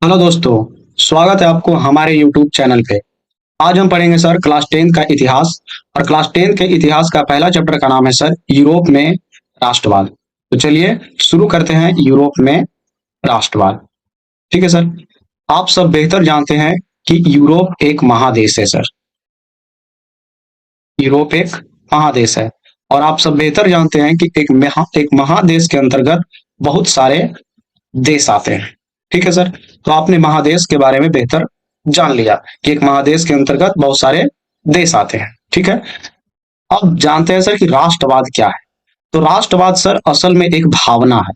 Hello दोस्तों, स्वागत है आपको हमारे यूट्यूब चैनल पे। आज हम पढ़ेंगे सर क्लास 10 का इतिहास। और क्लास 10 के इतिहास का पहला चैप्टर का नाम है सर यूरोप में राष्ट्रवाद। तो चलिए शुरू करते हैं यूरोप में राष्ट्रवाद। ठीक है सर। आप सब बेहतर जानते हैं कि यूरोप एक महादेश है सर। यूरोप एक महादेश है। और आप सब बेहतर जानते हैं कि एक महादेश के अंतर्गत बहुत सारे देश आते हैं। ठीक है सर। तो आपने महादेश के बारे में बेहतर जान लिया कि एक महादेश के अंतर्गत बहुत सारे देश आते हैं। ठीक है। अब जानते हैं सर कि राष्ट्रवाद क्या है। तो राष्ट्रवाद सर असल में एक भावना है।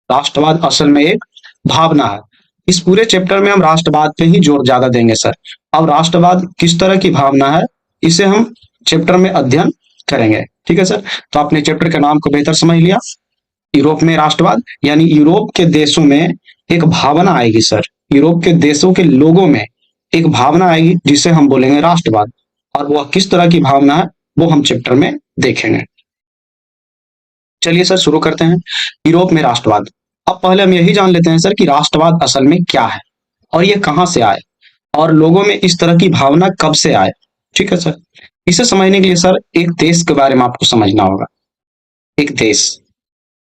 राष्ट्रवाद असल में एक भावना है। इस पूरे चैप्टर में हम राष्ट्रवाद पे ही जोर ज्यादा देंगे सर। अब राष्ट्रवाद किस तरह की भावना है, इसे हम चैप्टर में अध्ययन करेंगे। ठीक है सर। तो आपने चैप्टर के नाम को बेहतर समझ लिया। यूरोप में राष्ट्रवाद यानी यूरोप के देशों में एक भावना आएगी सर। यूरोप के देशों के लोगों में एक भावना आएगी जिसे हम बोलेंगे राष्ट्रवाद। और वह किस तरह की भावना है वो हम चैप्टर में देखेंगे। चलिए सर शुरू करते हैं। यूरोप में राष्ट्रवाद। अब पहले हम यही जान लेते हैं सर कि राष्ट्रवाद असल में क्या है और ये कहां से आए और लोगों में इस तरह की भावना कब से आए। ठीक है सर। इसे समझने के लिए सर एक देश के बारे में आपको समझना होगा। एक देश,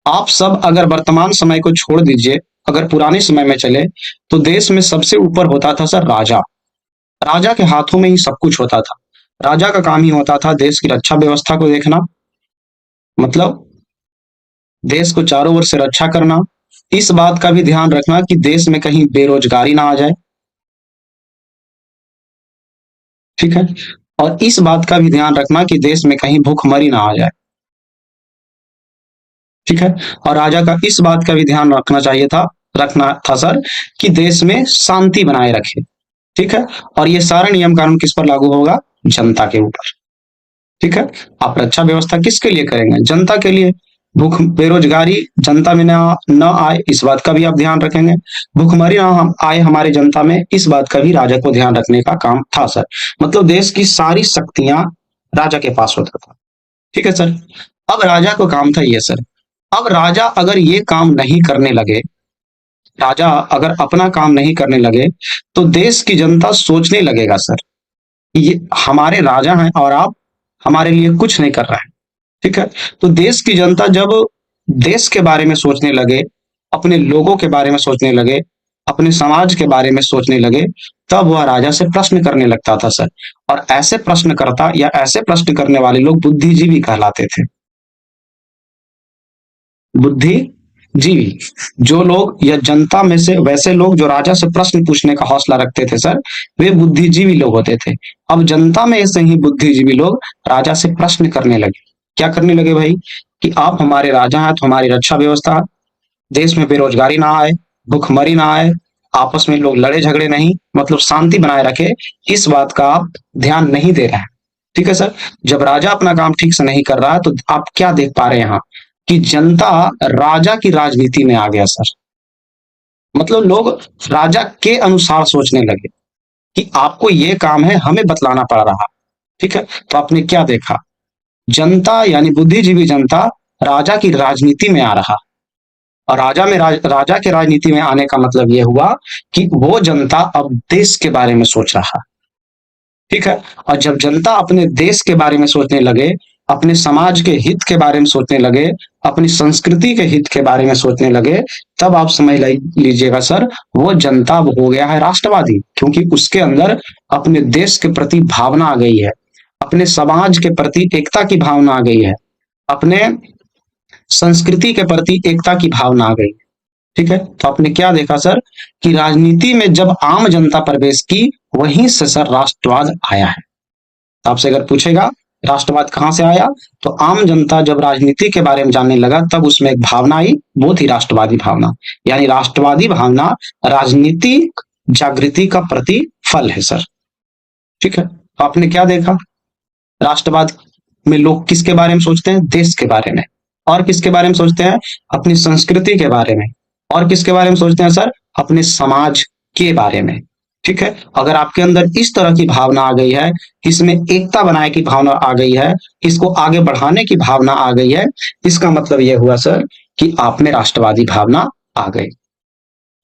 आप सब अगर वर्तमान समय को छोड़ दीजिए, अगर पुराने समय में चले तो देश में सबसे ऊपर होता था सर राजा। राजा के हाथों में ही सब कुछ होता था। राजा का काम ही होता था देश की रक्षा व्यवस्था को देखना, मतलब देश को चारों ओर से रक्षा करना। इस बात का भी ध्यान रखना कि देश में कहीं बेरोजगारी ना आ जाए। ठीक है। और इस बात का भी ध्यान रखना कि देश में कहीं भूखमरी ना आ जाए। ठीक है। और राजा का इस बात का भी ध्यान रखना था सर कि देश में शांति बनाए रखे। ठीक है। और ये सारे नियम कानून किस पर लागू होगा? जनता के ऊपर। ठीक है। आप रक्षा व्यवस्था किसके लिए करेंगे? जनता के लिए। भूख बेरोजगारी जनता में न आए इस बात का भी आप ध्यान रखेंगे। भूखमरी ना आए हमारी जनता में, इस बात का भी राजा को ध्यान रखने का काम था सर। मतलब देश की सारी शक्तियां राजा के पास होता था। ठीक है सर। अब राजा को काम था ये सर। अब राजा अगर ये काम नहीं करने लगे, राजा अगर अपना काम नहीं करने लगे तो देश की जनता सोचने लगेगा सर, ये हमारे राजा हैं और आप हमारे लिए कुछ नहीं कर रहे हैं। ठीक है। तो देश की जनता जब देश के बारे में सोचने लगे, अपने लोगों के बारे में सोचने लगे, अपने समाज के बारे में सोचने लगे, तब वह राजा से प्रश्न करने लगता था सर। और ऐसे प्रश्नकर्ता या ऐसे प्रश्न करने वाले लोग बुद्धिजीवी कहलाते थे। बुद्धिजीवी, जो लोग या जनता में से वैसे लोग जो राजा से प्रश्न पूछने का हौसला रखते थे सर, वे बुद्धिजीवी लोग होते थे। अब जनता में ऐसे ही बुद्धिजीवी लोग राजा से प्रश्न करने लगे। क्या करने लगे भाई? कि आप हमारे राजा हैं तो हमारी रक्षा व्यवस्था, देश में बेरोजगारी ना आए, भूखमरी ना आए, आपस में लोग लड़े झगड़े नहीं, मतलब शांति बनाए रखे, इस बात का आप ध्यान नहीं दे रहे हैं। ठीक है सर। जब राजा अपना काम ठीक से नहीं कर रहा है तो आप क्या देख पा रहे हैं यहाँ कि जनता राजा की राजनीति में आ गया सर। मतलब लोग राजा के अनुसार सोचने लगे कि आपको ये काम है, हमें बतलाना पड़ रहा। ठीक है। तो आपने क्या देखा? जनता यानी बुद्धिजीवी जनता राजा की राजनीति में आ रहा। और राजा के राजनीति में आने का मतलब यह हुआ कि वो जनता अब देश के बारे में सोच रहा। ठीक है। और जब जनता अपने देश के बारे में सोचने लगे, अपने समाज के हित के बारे में सोचने लगे, अपनी संस्कृति के हित के बारे में सोचने लगे, तब आप समझ लीजिएगा सर, वो जनता अब हो गया है राष्ट्रवादी। क्योंकि उसके अंदर अपने देश के प्रति भावना आ गई है, अपने समाज के प्रति एकता की भावना आ गई है, अपने संस्कृति के प्रति एकता की भावना आ गई। ठीक है। तो आपने क्या देखा सर कि राजनीति में जब आम जनता प्रवेश की, वहीं से सर राष्ट्रवाद आया है। तो आपसे अगर पूछेगा राष्ट्रवाद कहां से आया, तो आम जनता जब राजनीति के बारे में जानने लगा तब उसमें एक भावना आई, वो थी राष्ट्रवादी भावना। यानी राष्ट्रवादी भावना राजनीतिक जागृति का प्रतिफल है सर। ठीक है। तो आपने क्या देखा? राष्ट्रवाद में लोग किसके बारे में सोचते हैं? देश के बारे में। और किसके बारे में सोचते हैं? अपनी संस्कृति के बारे में। और किसके बारे में सोचते हैं सर? अपने समाज के बारे में। ठीक है। अगर आपके अंदर इस तरह की भावना आ गई है, इसमें एकता बनाए की भावना आ गई है, इसको आगे बढ़ाने की भावना आ गई है, इसका मतलब यह हुआ सर कि आप में राष्ट्रवादी भावना आ गई।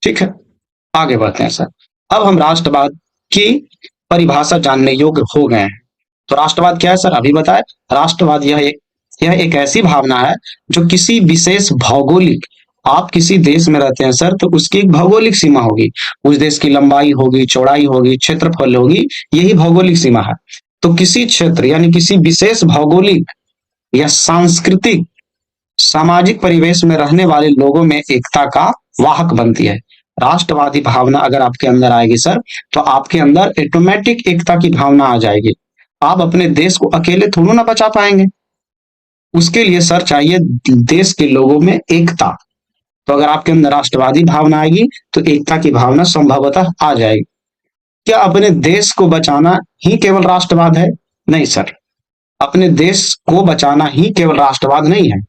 ठीक है। आगे बढ़ते हैं सर। अब हम राष्ट्रवाद की परिभाषा जानने योग्य हो गए हैं। तो राष्ट्रवाद क्या है सर, अभी बताए। राष्ट्रवाद यह एक ऐसी भावना है जो किसी विशेष भौगोलिक, आप किसी देश में रहते हैं सर, तो उसकी एक भौगोलिक सीमा होगी। उस देश की लंबाई होगी, चौड़ाई होगी, क्षेत्रफल होगी, यही भौगोलिक सीमा है। तो किसी क्षेत्र यानी किसी विशेष भौगोलिक या सांस्कृतिक सामाजिक परिवेश में रहने वाले लोगों में एकता का वाहक बनती है। राष्ट्रवादी भावना अगर आपके अंदर आएगी सर, तो आपके अंदर ऑटोमेटिक एकता की भावना आ जाएगी। आप अपने देश को अकेले थोड़ा ना बचा पाएंगे, उसके लिए सर चाहिए देश के लोगों में एकता। तो अगर आपके अंदर राष्ट्रवादी भावना आएगी तो एकता की भावना संभवतः आ जाएगी। क्या अपने देश को बचाना ही केवल राष्ट्रवाद है? नहीं सर, अपने देश को बचाना ही केवल राष्ट्रवाद नहीं है।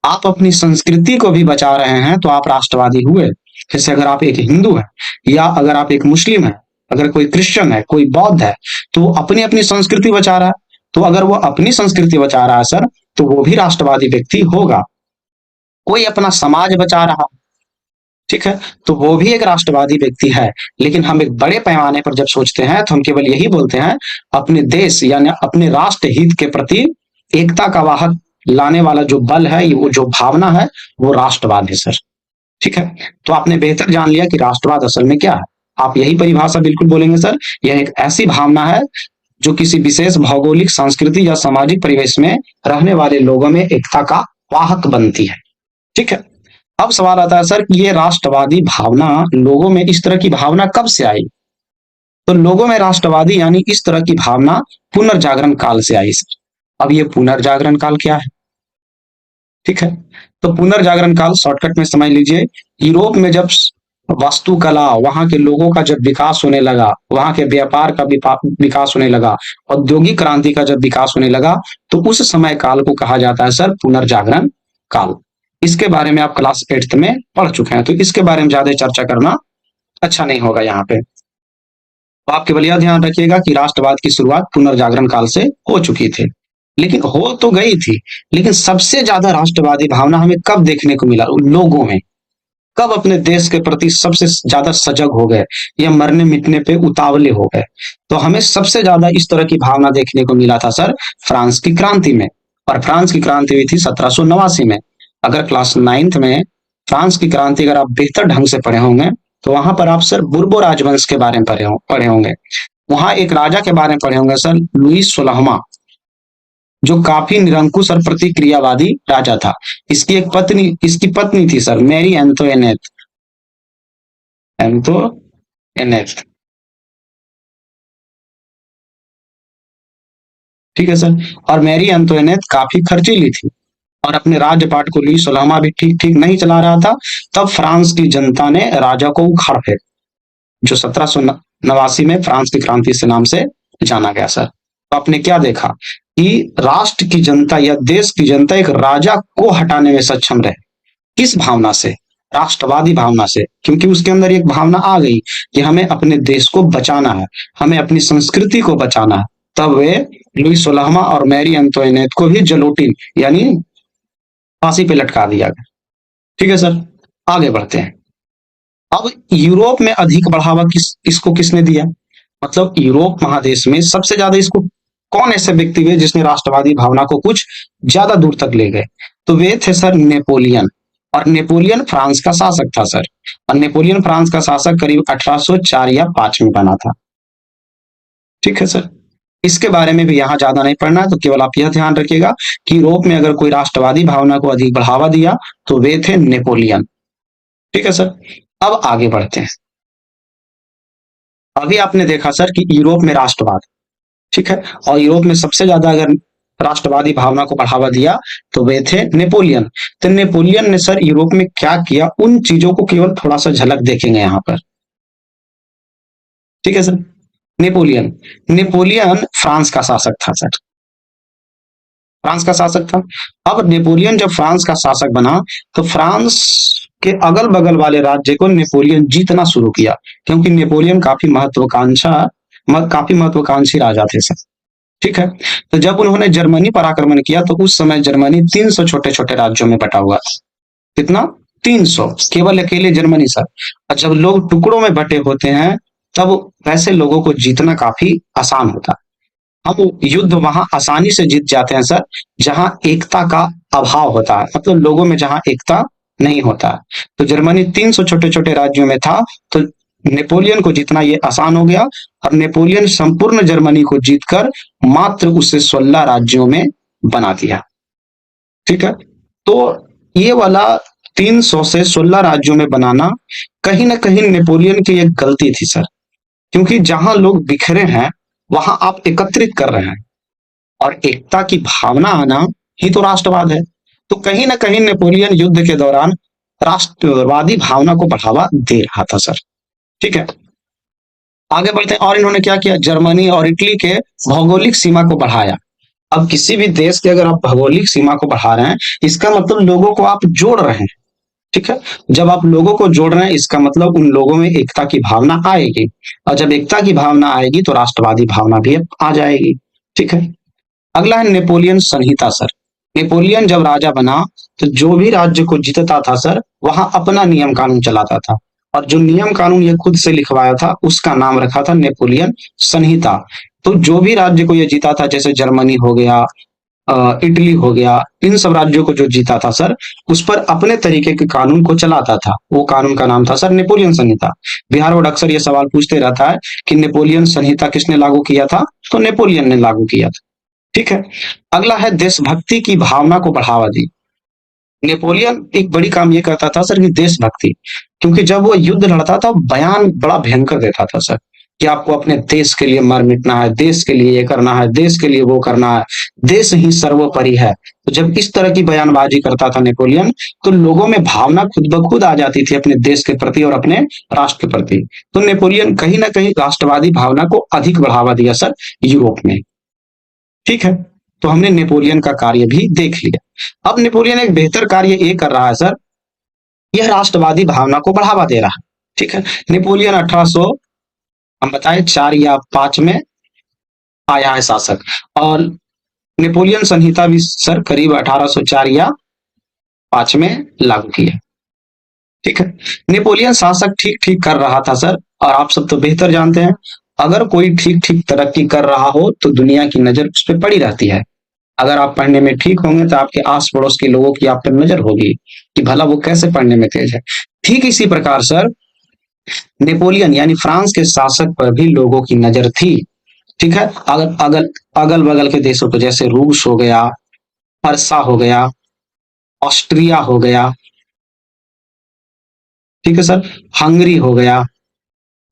आप अपनी संस्कृति को भी बचा रहे हैं तो आप राष्ट्रवादी हुए। जैसे अगर आप एक हिंदू हैं या अगर आप एक मुस्लिम हैं, अगर कोई क्रिश्चियन है, कोई बौद्ध है, तो वो अपनी अपनी संस्कृति बचा रहा है। तो अगर वो अपनी संस्कृति बचा रहा है सर, तो वो भी राष्ट्रवादी व्यक्ति होगा। कोई अपना समाज बचा रहा, ठीक है, तो वो भी एक राष्ट्रवादी व्यक्ति है। लेकिन हम एक बड़े पैमाने पर जब सोचते हैं तो हम केवल यही बोलते हैं, अपने देश यानी अपने राष्ट्र हित के प्रति एकता का वाहक लाने वाला जो बल है, वो जो भावना है, वो राष्ट्रवाद है सर। ठीक है, तो आपने बेहतर जान लिया कि राष्ट्रवाद असल में क्या है। आप यही परिभाषा बिल्कुल बोलेंगे सर, यह एक ऐसी भावना है जो किसी विशेष भौगोलिक, सांस्कृतिक या सामाजिक परिवेश में रहने वाले लोगों में एकता का वाहक बनती है। ठीक है, अब सवाल आता है सर कि ये राष्ट्रवादी भावना लोगों में, इस तरह की भावना कब से आई? तो लोगों में राष्ट्रवादी यानी इस तरह की भावना पुनर्जागरण काल से आई सर। अब ये पुनर्जागरण काल क्या है? ठीक है, तो पुनर्जागरण काल शॉर्टकट में समझ लीजिए, यूरोप में जब वास्तुकला, वहां के लोगों का जब विकास होने लगा, वहां के व्यापार का विकास होने लगा, औद्योगिक क्रांति का जब विकास होने लगा, तो उस समय काल को कहा जाता है सर पुनर्जागरण काल। इसके बारे में आप क्लास 8th में पढ़ चुके हैं, तो इसके बारे में ज्यादा चर्चा करना अच्छा नहीं होगा यहाँ पे। तो आप केवल यह ध्यान रखिएगा कि राष्ट्रवाद की शुरुआत पुनर्जागरण काल से हो चुकी थी। लेकिन हो तो गई थी, लेकिन सबसे ज्यादा राष्ट्रवादी भावना हमें कब देखने को मिला? लोगों में। कब अपने देश के प्रति सबसे ज्यादा सजग हो गए या मरने मिटने पे उतावले हो गए? तो हमें सबसे ज्यादा इस तरह की भावना देखने को मिला था सर फ्रांस की क्रांति में। और फ्रांस की क्रांति हुई थी 1789 में। अगर क्लास 9th में फ्रांस की क्रांति अगर आप बेहतर ढंग से पढ़े होंगे, तो वहां पर आप सर बुर्बो राजवंश के बारे में पढ़े होंगे। वहां एक राजा के बारे में पढ़े होंगे सर, लुई 16वां, जो काफी निरंकुश और प्रतिक्रियावादी राजा था। इसकी पत्नी थी सर मैरी एंटोइनेट। एंटोइनेट, ठीक है सर। और मैरी एंटोइनेट काफी खर्चीली थी और अपने राज्यपाट को लुई 16वां भी ठीक ठीक नहीं चला रहा था। तब फ्रांस की जनता ने राजा को उखाड़ फेंक, जो 1789 में फ्रांस की क्रांति से नाम से जाना गया सर। तो आपने क्या देखा कि राष्ट्र की जनता या देश की जनता एक राजा को हटाने में सक्षम रहे। किस भावना से? राष्ट्रवादी भावना से। क्योंकि उसके अंदर एक भावना आ गई कि हमें अपने देश को बचाना है, हमें अपनी संस्कृति को बचाना है। तब वे लुई 16वां और मैरी एंटोइनेट को भी जलोटिन यानी फांसी पे लटका दिया गया। ठीक है सर, आगे बढ़ते हैं। अब यूरोप में अधिक बढ़ावा इसको किसने दिया? मतलब यूरोप महादेश में सबसे ज्यादा इसको कौन ऐसे व्यक्ति हुए जिसने राष्ट्रवादी भावना को कुछ ज्यादा दूर तक ले गए? तो वे थे सर नेपोलियन। और नेपोलियन फ्रांस का शासक था सर। और नेपोलियन फ्रांस का शासक करीब 1804 या 5 में बना था। ठीक है सर, इसके बारे में भी यहाँ ज्यादा नहीं पढ़ना है, तो केवल आप यह ध्यान रखिएगा कि यूरोप में अगर कोई राष्ट्रवादी भावना को अधिक बढ़ावा दिया तो वे थे नेपोलियन। ठीक है सर, अब आगे बढ़ते हैं। अभी आपने देखा सर कि यूरोप में राष्ट्रवाद, ठीक है, और यूरोप में सबसे ज्यादा अगर राष्ट्रवादी भावना को बढ़ावा दिया तो वे थे नेपोलियन। तो नेपोलियन ने सर यूरोप में क्या किया, उन चीजों को केवल थोड़ा सा झलक देखेंगे यहाँ पर। ठीक है सर, नेपोलियन नेपोलियन फ्रांस का शासक था सर, फ्रांस का शासक था। अब नेपोलियन जब फ्रांस का शासक बना तो फ्रांस के अगल बगल वाले राज्य को नेपोलियन जीतना शुरू किया, क्योंकि नेपोलियन काफी महत्वाकांक्षी राजा थे सर। ठीक है, तो जब उन्होंने जर्मनी पर आक्रमण किया तो उस समय जर्मनी 300 छोटे छोटे राज्यों में बटा हुआ था। कितना? 300 केवल अकेले जर्मनी सर। और जब लोग टुकड़ों में बटे होते हैं तब वैसे लोगों को जीतना काफी आसान होता है। हम युद्ध वहां आसानी से जीत जाते हैं सर जहां एकता का अभाव होता है, मतलब लोगों में जहां एकता नहीं होता है। तो जर्मनी 300 छोटे छोटे राज्यों में था, तो नेपोलियन को जीतना ये आसान हो गया और नेपोलियन संपूर्ण जर्मनी को जीतकर मात्र उसे 16 राज्यों में बना दिया। ठीक है, तो ये वाला 300 से 16 राज्यों में बनाना कहीं ना कहीं नेपोलियन की एक गलती थी सर, क्योंकि जहां लोग बिखरे हैं वहां आप एकत्रित कर रहे हैं और एकता की भावना आना ही तो राष्ट्रवाद है। तो कहीं ना कहीं नेपोलियन युद्ध के दौरान राष्ट्रवादी भावना को बढ़ावा दे रहा था सर। ठीक है, आगे बढ़ते हैं। और इन्होंने क्या किया, जर्मनी और इटली के भौगोलिक सीमा को बढ़ाया। अब किसी भी देश के अगर आप भौगोलिक सीमा को बढ़ा रहे हैं, इसका मतलब लोगों को आप जोड़ रहे हैं। ठीक है, जब आप लोगों को जोड़ रहे हैं इसका मतलब उन लोगों में एकता की भावना आएगी, और जब एकता की भावना आएगी तो राष्ट्रवादी भावना भी आ जाएगी। ठीक है, अगला है नेपोलियन संहिता सर। नेपोलियन जब राजा बना तो जो भी राज्य को जीतता था सर वहां अपना नियम कानून चलाता था, और जो नियम कानून ये खुद से लिखवाया था उसका नाम रखा था नेपोलियन संहिता। तो जो भी राज्य को ये जीता था, जैसे जर्मनी हो गया, इटली हो गया, इन सब राज्यों को जो जीता था सर उस पर अपने तरीके के कानून को चलाता था। वो कानून का नाम था सर नेपोलियन संहिता। बिहार बोर्ड अक्सर ये सवाल पूछते रहता है कि नेपोलियन संहिता किसने लागू किया था, तो नेपोलियन ने लागू किया था। ठीक है, अगला है देशभक्ति की भावना को बढ़ावा दी। नेपोलियन एक बड़ी काम ये करता था सर कि देशभक्ति, क्योंकि जब वो युद्ध लड़ता था बयान बड़ा भयंकर देता था सर कि आपको अपने देश के लिए मर मिटना है, देश के लिए ये करना है, देश के लिए वो करना है, देश ही सर्वोपरि है। तो जब इस तरह की बयानबाजी करता था नेपोलियन तो लोगों में भावना खुद ब खुद आ जाती थी अपने देश के प्रति और अपने राष्ट्र के प्रति। तो नेपोलियन कहीं ना कहीं राष्ट्रवादी भावना को अधिक बढ़ावा दिया सर यूरोप में। ठीक है, तो हमने नेपोलियन का कार्य भी देख लिया। अब नेपोलियन एक बेहतर कार्य ये कर रहा है सर, यह राष्ट्रवादी भावना को बढ़ावा दे रहा है। ठीक है, नेपोलियन 1800 हम बताए 4 या 5 में आया है शासक, और नेपोलियन संहिता भी सर करीब 1804 या 5 में लागू की है। ठीक है, नेपोलियन शासक ठीक ठीक कर रहा था सर, और आप सब तो बेहतर जानते हैं अगर कोई ठीक ठीक तरक्की कर रहा हो तो दुनिया की नजर उस पर पड़ी रहती है। अगर आप पढ़ने में ठीक होंगे तो आपके आस पड़ोस के लोगों की आप पर नजर होगी कि भला वो कैसे पढ़ने में तेज है। ठीक इसी प्रकार सर नेपोलियन यानी फ्रांस के शासक पर भी लोगों की नजर थी। ठीक है, अगल बगल के देशों पर जैसे रूस हो गया, परसा हो गया, ऑस्ट्रिया हो गया, ठीक है सर, हंगरी हो गया,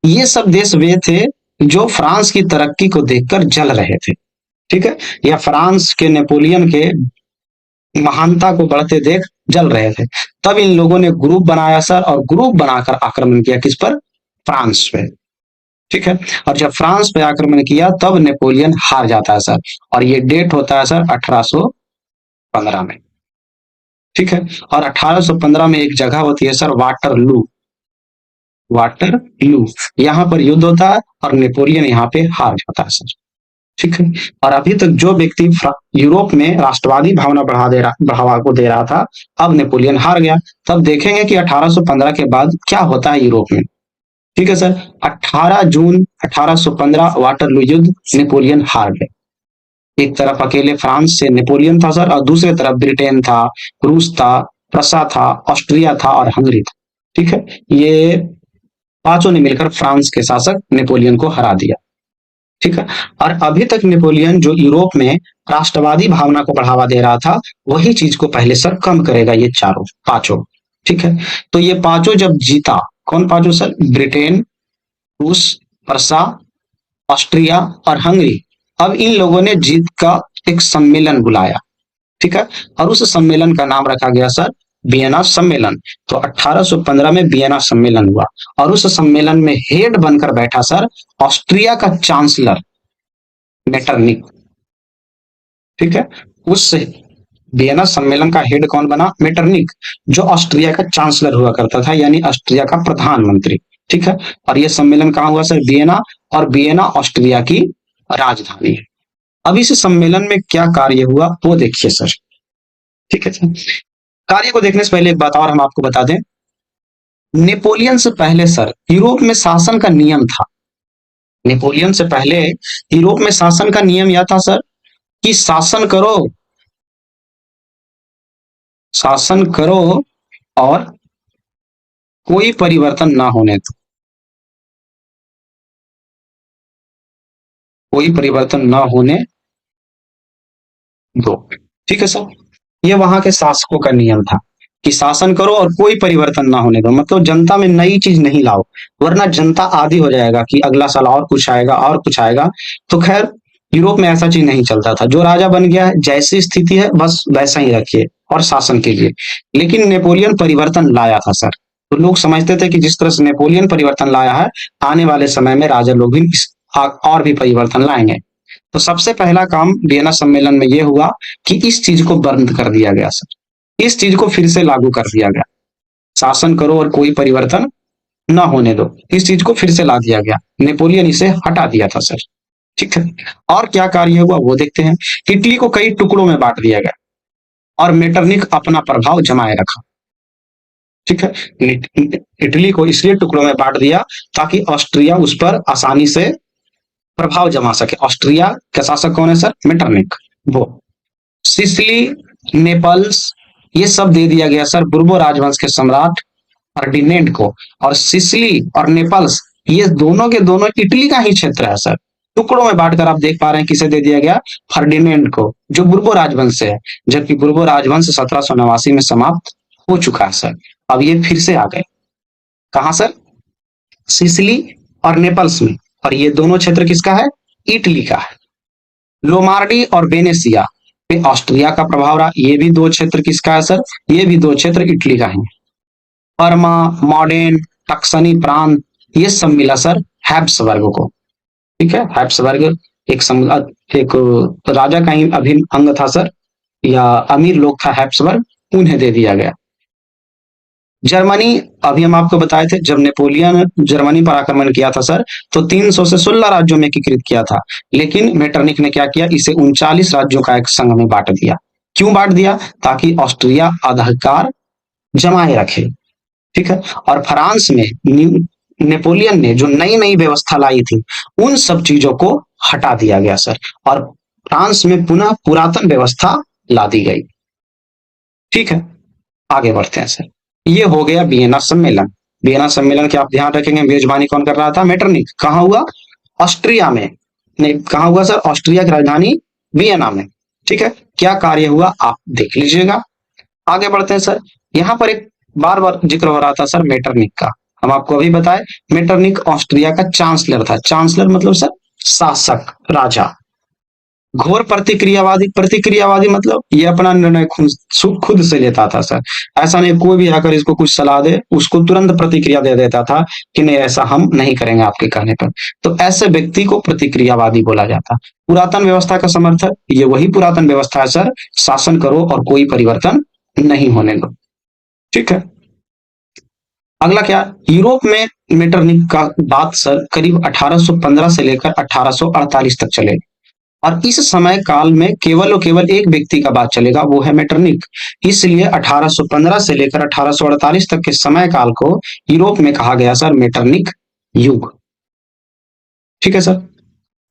ये सब देश वे थे जो फ्रांस की तरक्की को देखकर जल रहे थे। ठीक है, या फ्रांस के नेपोलियन के महानता को बढ़ते देख जल रहे थे। तब इन लोगों ने ग्रुप बनाया सर, और ग्रुप बनाकर आक्रमण किया किस पर, फ्रांस पे। ठीक है, और जब फ्रांस पे आक्रमण किया तब नेपोलियन हार जाता है सर, और ये डेट होता है सर 1815 में। ठीक है, और 1815 में एक जगह होती है सर वाटरलू, वाटरलू, यहाँ पर युद्ध होता है और नेपोलियन यहाँ पे हार जाता है सर। ठीक है, और अभी तक जो व्यक्ति यूरोप में राष्ट्रवादी भावना बढ़ावा को दे रहा था, अब नेपोलियन हार गया। तब देखेंगे कि 1815 के बाद क्या होता है यूरोप में। ठीक है सर, 18 जून 1815 वाटरलू युद्ध, नेपोलियन हार गए। एक तरफ अकेले फ्रांस से नेपोलियन था सर, और दूसरी तरफ ब्रिटेन था, रूस था, प्रसा था, ऑस्ट्रिया था और हंगरी था। ठीक है, ये पांचों ने मिलकर फ्रांस के शासक नेपोलियन को हरा दिया। ठीक है, और अभी तक नेपोलियन जो यूरोप में राष्ट्रवादी भावना को बढ़ावा दे रहा था वही चीज को पहले सर कम करेगा, ये चारों पांचों। ठीक है, तो ये पांचों जब जीता, कौन पांचों सर, ब्रिटेन, रूस, प्रसा, ऑस्ट्रिया और हंगरी, अब इन लोगों ने जीत का एक सम्मेलन बुलाया। ठीक है, और उस सम्मेलन का नाम रखा गया सर वियना सम्मेलन। तो 1815 में वियना सम्मेलन हुआ, और उस सम्मेलन में हेड बनकर बैठा सर ऑस्ट्रिया का चांसलर मेटरनिक। ठीक है, उस वियना सम्मेलन का हेड कौन बना, मेटरनिक, जो ऑस्ट्रिया का चांसलर हुआ करता था, यानी ऑस्ट्रिया का प्रधानमंत्री। ठीक है, और यह सम्मेलन कहाँ हुआ सर, वियना, और वियना ऑस्ट्रिया की राजधानी है। अब इस सम्मेलन में क्या कार्य हुआ वो देखिए सर। ठीक है सर, कार्य को देखने से पहले एक बात और हम आपको बता दें, नेपोलियन से पहले सर यूरोप में शासन का नियम था। नेपोलियन से पहले यूरोप में शासन का नियम यह था सर कि शासन करो और कोई परिवर्तन ना होने दो, कोई परिवर्तन ना होने दो। ठीक है सर, ये वहां के शासकों का नियम था कि शासन करो और कोई परिवर्तन ना होने दो, मतलब जनता में नई चीज नहीं लाओ, वरना जनता आदी हो जाएगा कि अगला साल और कुछ आएगा और कुछ आएगा। तो खैर यूरोप में ऐसा चीज नहीं चलता था, जो राजा बन गया है जैसी स्थिति है बस वैसा ही रखिए और शासन कीजिए। लेकिन नेपोलियन परिवर्तन लाया था सर, तो लोग समझते थे कि जिस तरह से नेपोलियन परिवर्तन लाया है, आने वाले समय में राजा लोग भी और भी परिवर्तन लाएंगे। तो सबसे पहला काम वियना सम्मेलन में यह हुआ कि इस चीज को बंद कर दिया गया सर, इस चीज को फिर से लागू कर दिया गया, शासन करो और कोई परिवर्तन न होने दो, इस चीज को फिर से ला दिया गया। नेपोलियन इसे हटा दिया था सर। ठीक है, और क्या कार्य हुआ वो देखते हैं। इटली को कई टुकड़ों में बांट दिया गया और मेटरनिक अपना प्रभाव जमाए रखा। ठीक है, इटली को इसलिए टुकड़ों में बांट दिया ताकि ऑस्ट्रिया उस पर आसानी से प्रभाव जमा सके। ऑस्ट्रिया का शासक कौन है सर? मेटरनिक। वो सिसिली, नेपल्स, ये सब दे दिया गया सर बुर्बो राजवंश के सम्राट फर्डिनेंड को। और सिसिली और नेपल्स ये दोनों के दोनों इटली का ही क्षेत्र है सर। टुकड़ों में बांटकर आप देख पा रहे हैं किसे दे दिया गया? फर्डिनेंड को, जो बुर्बो राजवंश से है, जबकि बुर्बो राजवंश 1789 में समाप्त हो चुका है सर। अब ये फिर से आ गए कहां सर? सिसिली और नेपल्स में। और ये दोनों क्षेत्र किसका है? इटली का है। लोमार्डी और वेनेसिया पे ऑस्ट्रिया का प्रभाव रहा, ये भी दो क्षेत्र किसका है सर? ये भी दो क्षेत्र इटली का है। पर्मा, मॉडेन, टक्सनी प्रांत, ये सब मिला सर हैब्सबर्ग को। ठीक है, हैब्सबर्ग एक राजा का ही अभिन्न अंग था सर, या अमीर लोग था हैब्सबर्ग, उन्हें दे दिया गया। जर्मनी, अभी हम आपको बताए थे जब नेपोलियन जर्मनी पर आक्रमण किया था सर, तो 300 से 16 राज्यों में एकीकृत किया था। लेकिन मेटरनिक ने क्या किया? इसे 39 राज्यों का एक संघ में बांट दिया। क्यों बांट दिया? ताकि ऑस्ट्रिया अधिकार जमाए रखे। ठीक है, और फ्रांस में नेपोलियन ने जो नई नई व्यवस्था लाई थी, उन सब चीजों को हटा दिया गया सर, और फ्रांस में पुनः पुरातन व्यवस्था ला दी गई। ठीक है, आगे बढ़ते हैं सर। ये हो गया वियना सम्मेलन। वियना सम्मेलन के आप ध्यान रखेंगे मेजबानी कौन कर रहा था? मेटरनिक। कहाँ हुआ? ऑस्ट्रिया में। नहीं, कहाँ हुआ सर? ऑस्ट्रिया की राजधानी वियना में। ठीक है, क्या कार्य हुआ आप देख लीजिएगा। आगे बढ़ते हैं सर। यहाँ पर एक बार बार जिक्र हो रहा था सर मेटरनिक का, हम आपको अभी बताए मेटरनिक ऑस्ट्रिया का चांसलर था। चांसलर मतलब सर शासक, राजा। घोर प्रतिक्रियावादी, प्रतिक्रियावादी मतलब ये अपना निर्णय खुद से लेता था सर। ऐसा नहीं कोई भी आकर इसको कुछ सलाह दे उसको तुरंत प्रतिक्रिया दे देता था कि नहीं ऐसा हम नहीं करेंगे आपके कहने पर। तो ऐसे व्यक्ति को प्रतिक्रियावादी बोला जाता। पुरातन व्यवस्था का समर्थक, ये वही पुरातन व्यवस्था है सर, शासन करो और कोई परिवर्तन नहीं होने दो। ठीक है, अगला क्या? यूरोप में मेटरनिक का बात सर करीब 1815 से लेकर 1848 तक चलेगा। और इस समय काल में केवल और केवल एक व्यक्ति का बात चलेगा, वो है मेटरनिक। इसलिए 1815 से लेकर 1848 तक के समय काल को यूरोप में कहा गया सर मेटरनिक युग। ठीक है सर,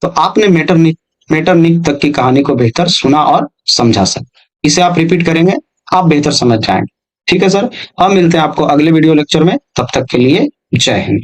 तो आपने मेटरनिक तक की कहानी को बेहतर सुना और समझा सर। इसे आप रिपीट करेंगे, आप बेहतर समझ जाएंगे। ठीक है सर, अब मिलते हैं आपको अगले वीडियो लेक्चर में, तब तक के लिए जय हिंद।